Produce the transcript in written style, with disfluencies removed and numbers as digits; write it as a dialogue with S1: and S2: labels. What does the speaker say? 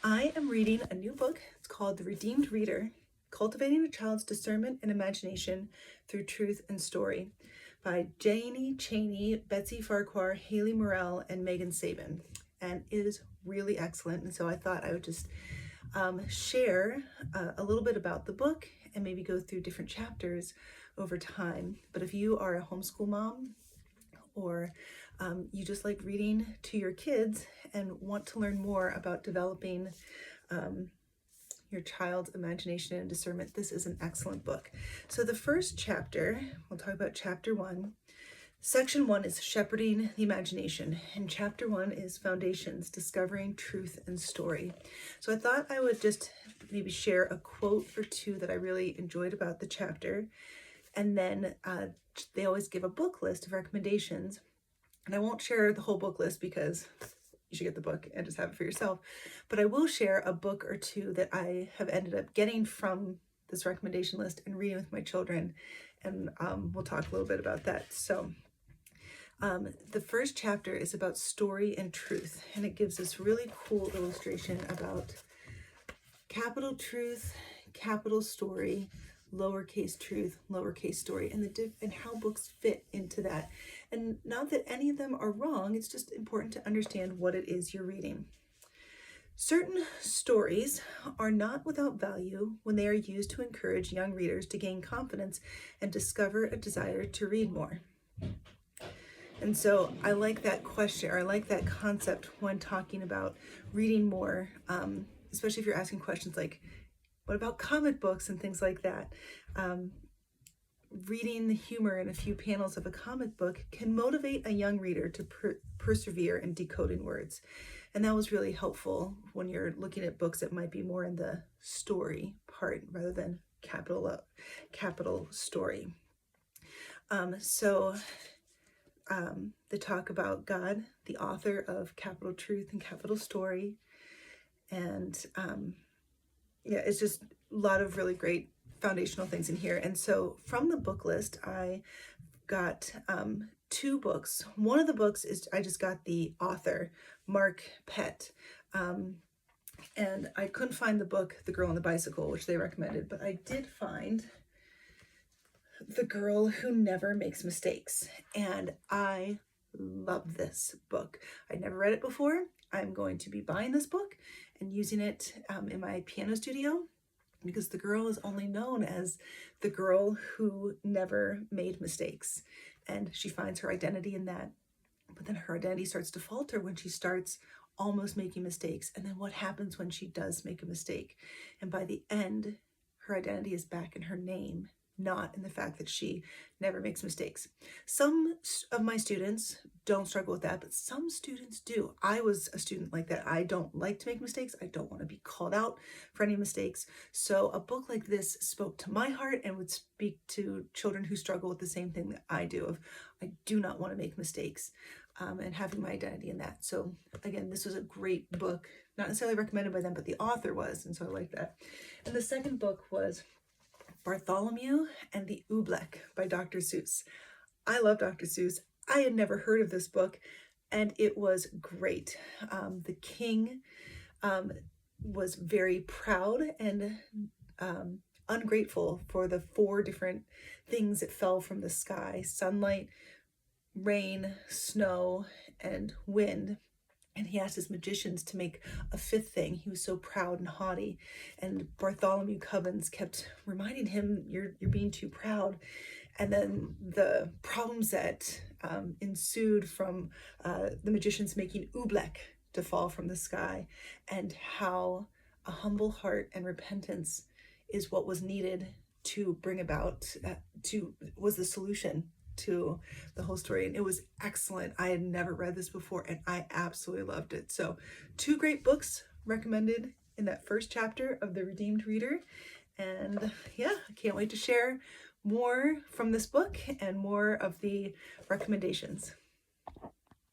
S1: I am reading a new book. It's called The Redeemed Reader, Cultivating a Child's Discernment and Imagination Through Truth and Story by Cheaney, Betsy Farquhar, Haley Morell, and Megan Saben. And it is really excellent. And so I thought I would just share a little bit about the book and maybe go through different chapters over time. But if you are a homeschool mom or you just like reading to your kids and want to learn more about developing your child's imagination and discernment, this is an excellent book. So the first chapter, we'll talk about chapter 1. Section 1 is Shepherding the Imagination, and chapter 1 is Foundations, Discovering Truth and Story. So I thought I would just maybe share a quote or two that I really enjoyed about the chapter, and then they always give a book list of recommendations. And I won't share the whole book list because you should get the book and just have it for yourself. But I will share a book or two that I have ended up getting from this recommendation list and reading with my children. And we'll talk a little bit about that. So the first chapter is about story and truth. And it gives this really cool illustration about capital truth, capital story, lowercase truth, lowercase story, and how books fit into that. And not that any of them are wrong, it's just important to understand what it is you're reading. Certain stories are not without value when they are used to encourage young readers to gain confidence and discover a desire to read more. And so I like that question, or I like that concept when talking about reading more, especially if you're asking questions like, what about comic books and things like that? Reading the humor in a few panels of a comic book can motivate a young reader to persevere in decoding words. And that was really helpful when you're looking at books that might be more in the story part rather than capital story. They talk about God, the author of capital truth and capital story. And it's just a lot of really great foundational things in here. And so from the book list, I got 2 books. One of the books is, I just got the author, Mark Pett. And I couldn't find the book, The Girl on the Bicycle, which they recommended, but I did find The Girl Who Never Makes Mistakes. And I love this book. I'd never read it before. I'm going to be buying this book and using it in my piano studio, because the girl is only known as the girl who never made mistakes. And she finds her identity in that. But then her identity starts to falter when she starts almost making mistakes. And then what happens when she does make a mistake? And by the end, her identity is back in her name, not in the fact that she never makes mistakes. Some of my students don't struggle with that, but some students do. I was a student like that. I don't like to make mistakes. I don't want to be called out for any mistakes. So a book like this spoke to my heart and would speak to children who struggle with the same thing that I do, of I do not want to make mistakes, and having my identity in that. So again, this was a great book, not necessarily recommended by them, but the author was, and so I like that. And the second book was Bartholomew and the Oobleck by Dr. Seuss. I love Dr. Seuss. I had never heard of this book, and it was great. The king was very proud and ungrateful for the 4 different things that fell from the sky: sunlight, rain, snow, and wind. And he asked his magicians to make a 5th thing. He was so proud and haughty. And Bartholomew Cubbins kept reminding him, you're being too proud. And then the problems that ensued from the magicians making Oobleck to fall from the sky, and how a humble heart and repentance is what was needed to bring about, was the solution to the whole story. And it was excellent. I had never read this before and I absolutely loved it. So 2 great books recommended in that first chapter of The Redeemed Reader. And I can't wait to share more from this book and more of the recommendations.